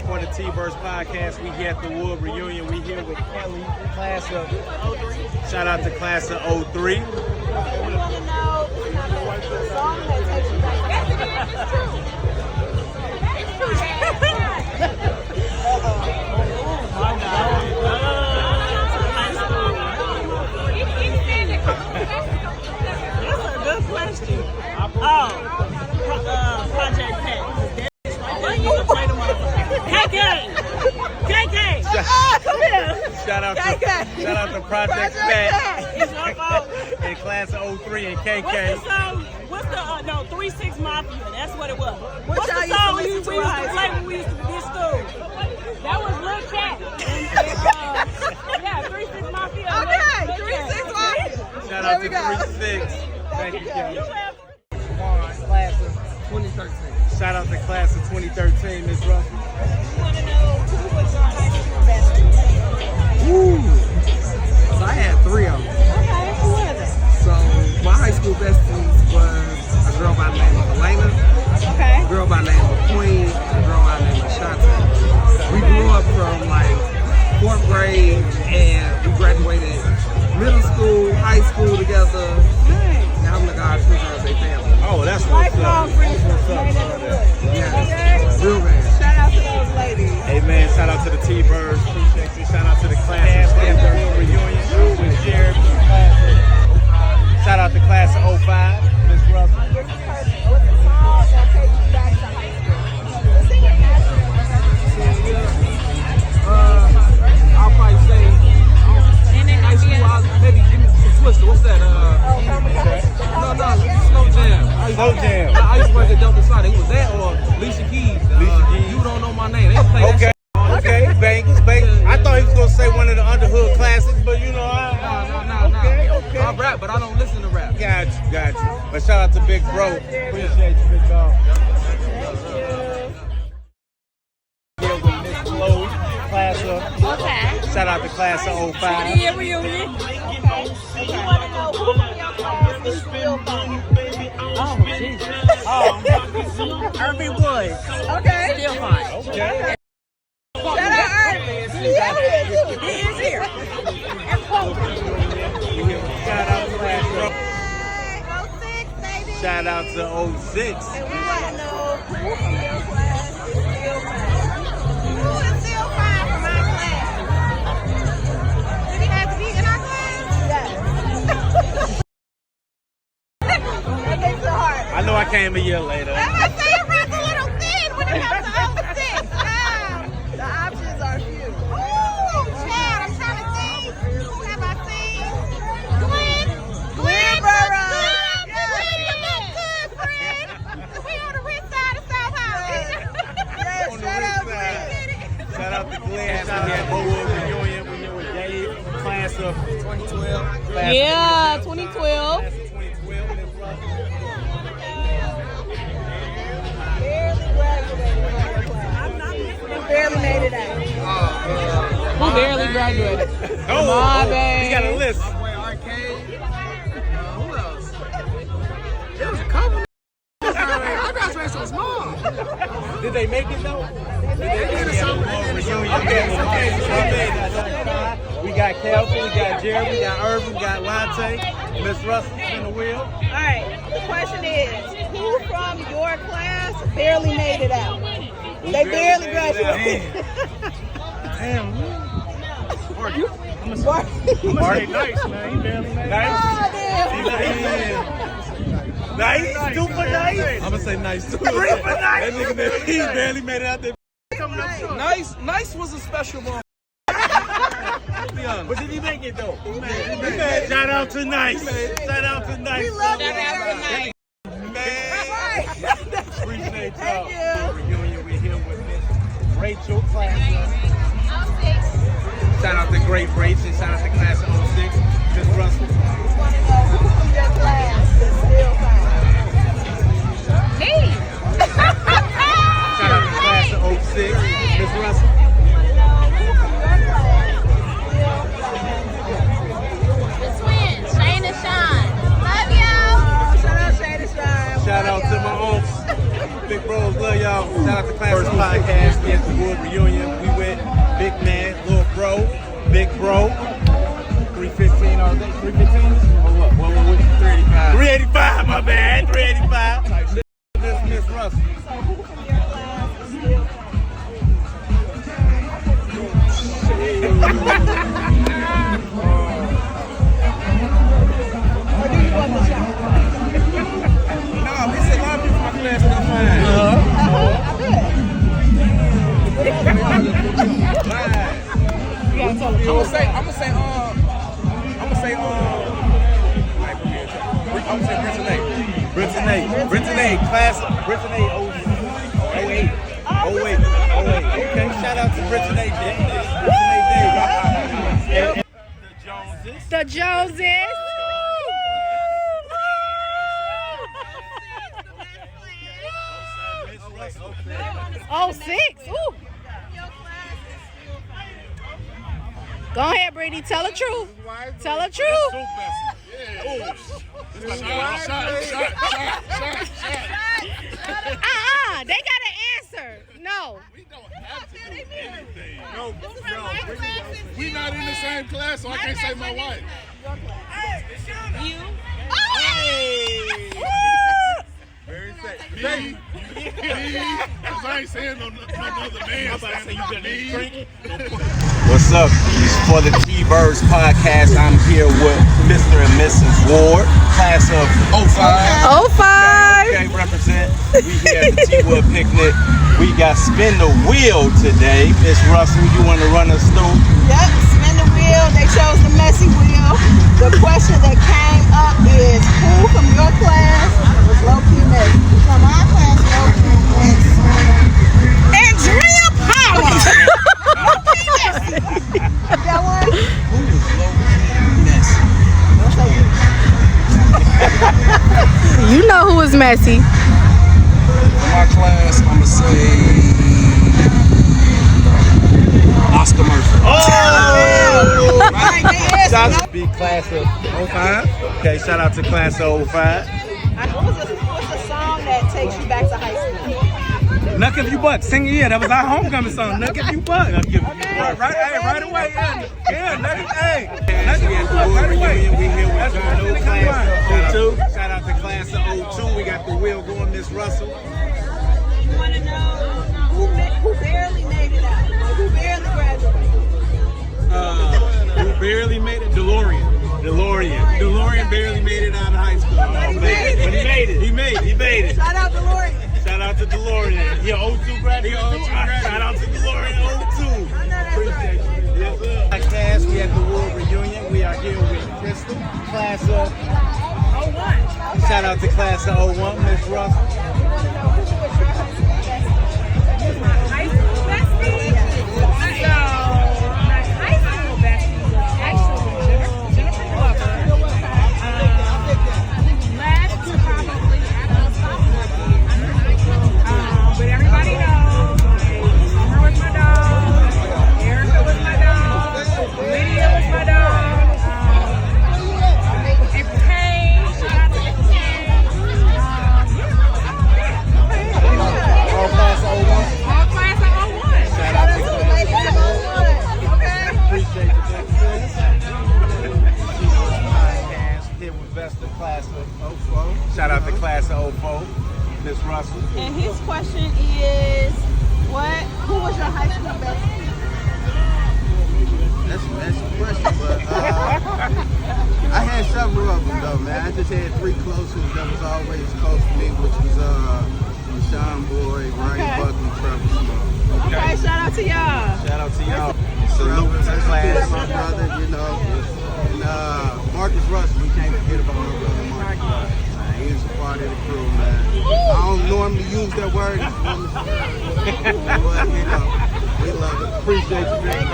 for the T-Verse podcast. We here at the Wood Reunion. We here with Kelly, class of 03. Shout out to class of 03. We want to know the song that takes you back. Yes, it is. It's true. That's a good question. Project Pat. KK. Come here. Shout out to Project Pat. It's your fault. In class of 03 and KK. What's the song? What's the, no, 3-6 Mafia. That's what it was. What's y'all the used to song listen we used to to in high play when we used to be in school? That was Lil Cat. Yeah, 3-6 Mafia. Okay, 3-6 Mafia. Shout out to 3-6. Thank you, Kelly. Class of 2013. Shout out to class of 2013, Miss Russell. We want to know who was your high school bestie. Ooh. So I had 3 of them. Okay, who was it? So my high school besties was a girl by the name of Elena, Okay. a girl by the name of Queen, and a girl by the name of Shante. We grew up from like 4th grade and we graduated middle school, high school together. And I'm the God who are their family. Oh, that's what's up. Lifelong friendship made in the wood. Yeah. Real bad. Shout out to those ladies. Hey man, shout out to the T-Birds. Appreciate you. Shout out to the class of 2013 reunion. With Jared. Shout out to class of 05, Miss Russell. This is perfect. What's the song that takes you back to high school? The singer has I'll probably say high school. Maybe give me some Twister. What's that? No, Slow Jam. Slow Jam. I used to work at Delta Sonic. It was that or Alicia Keys. You don't know my name. They play that shit. Okay, Vegas. I thought he was gonna say one of the underhood classics, but you know, No. I rap, but I don't listen to rap. Got you. But shout out to Big Bro. Appreciate you, big dog. Here with Miss Chloe, class of. Okay. Shout out to class of 05. Yeah, reunion. Okay. We want to know who in your class is still fun. Oh, jeez. Irving Woods. Okay. Still fine. Okay. Shout out Irvin. He is here. Shout out to class Hey, 06, baby. of. Shout out to 06. And we want to know who from your class is still fine. Who is still fine from our class? Did he have to be in our class? Yes. That makes it hard. I know I came a year later. I say it runs a little thin when it comes to 06. The options are few. Ooh, Chad, I'm trying to think. Who have I seen? Glenn Burrow. Glenn, you look good, friend. We on the rich side of South Holland. Yes, On the shout out rich side. Glenn. Shout out to Glenn. Shout out to Wood Reunion. We here with Dave, class of 2012. Yeah, 2012. Class of 2012. Miss Russell. Barely graduated from your class. You barely made it out. Who barely graduated? Oh, babe. he got a list. My boy Arcade. Who else? There was a couple. I graduated so small. Did they make it though? They did something. Okay. We got Kelvin, we got Jerry, we got Irvin, we got Lante, Miss Russell in the wheel. All right, the question is, who from your class barely made it out? They barely graduated. Damn. Marty. I'm gonna say nice, man. He barely made it. Nice. Oh, Nice. Super nice. I'm gonna say nice too. Super nice. That nigga, He barely made it out there. Nice was a special moment. But did he make it though? He made it. Shout out to Nice. Shout out to Nice. We love you, Shout out to Eric. Man. Appreciate y'all. Thank you. Reunion. We're here with Miss Rachel, class of. Shout out to Great Rachel. Shout out to class of 06. Miss Russell. We want to know who from your class is still fine. Me. Shout out to class of 06. Miss Russell. We want to know who from your class is still fine. The twins, Shane and Sean. Love y'all. Shout out Shane and Shine. Shout out to my aunts. Big bros, love y'all. y'all. Shout out to Class Podcast. We at the Wood Reunion. We with Big Man, Little Bro, Big Bro. 315 all day. 315? Or what? 385. 385, my bad. 385. This is Miss Russell. So who from your class is still or do you want the shot? No, we said a lot of people in my class still fine. Brittany, class, Brittany 08. Okay, shout out to Brittany Day. The Joneses. Oh, 6. Ooh. Go ahead, Brittany. Tell the truth. Tell the truth. They got an answer. No. We don't have to do anything. No. We not in the same class, so I can't say my wife. You. Very safe. Me, because I ain't saying no other man. What's up? For the T-Birds podcast, I'm here with Mr. and Mrs. Ward, class of 05. 05. Okay, represent. We here at the T-Wood picnic. We got Spin the Wheel today. Miss Russell, you want to run us through? Yep, spin the wheel. They chose the messy wheel. The question that came up is who from your class was low-key messy? From our class, low-key messy. Andrea Palmer! Low-key messy. That one? Who was low-key messy? Don't say you. You know who was messy. In my class, I'm gonna say Oscar Murphy. Right, they answered. Shout out to be class of 05. Okay, shout out to class of 05. What's the song that takes you back to high school? Nuck if you buck. Sing it, yeah. That was our homecoming song. Nuck if you buck. Nuck if you buck. Right away. Yeah, nuck if you buck. Right away. We here with John O, class of 02. Shout out to class of 02. We got the wheel going, Miss Russell. You want to know who barely made it out? Or who barely graduated? Who barely made it? DeLorean barely made it out of high school. But he made it. He made it. Shout out to Lori. Shout out to DeLorean. Yeah, 02 graduate. Shout out to DeLorean 02. Appreciate you. Yes, sir. Class, we at the Wood Reunion. We are here with Crystal, class of 01. Shout out to class of 01, Miss Russell. High school bestie. So, my high school bestie was actually Jennifer Glover. Last probably after sophomore year. But everybody knows, Summer was my dog, Erica was my dog, Lydia was my dog, April Hayes, shout out to April Hayes. All class of 01. All class of 01. Shout out to appreciate the podcast. Here with Vesta, class of 04. Shout out to class of 04, Miss Russell. And his question is, who was your high school bestie? That's a question, but I had several of them though, man. I just had 3 close ones that was always close to me, which was Sean Boyd, Ryan Buckley, Trevor Small. Okay, shout out to y'all. Shout out to y'all. Trevor, Salute to that's class. my brother, you know. And Marcus Russell, we can't forget about my brother Marcus Russell. He was a part of the crew, man. I don't normally use that word, but you know, we love it. Appreciate you, man.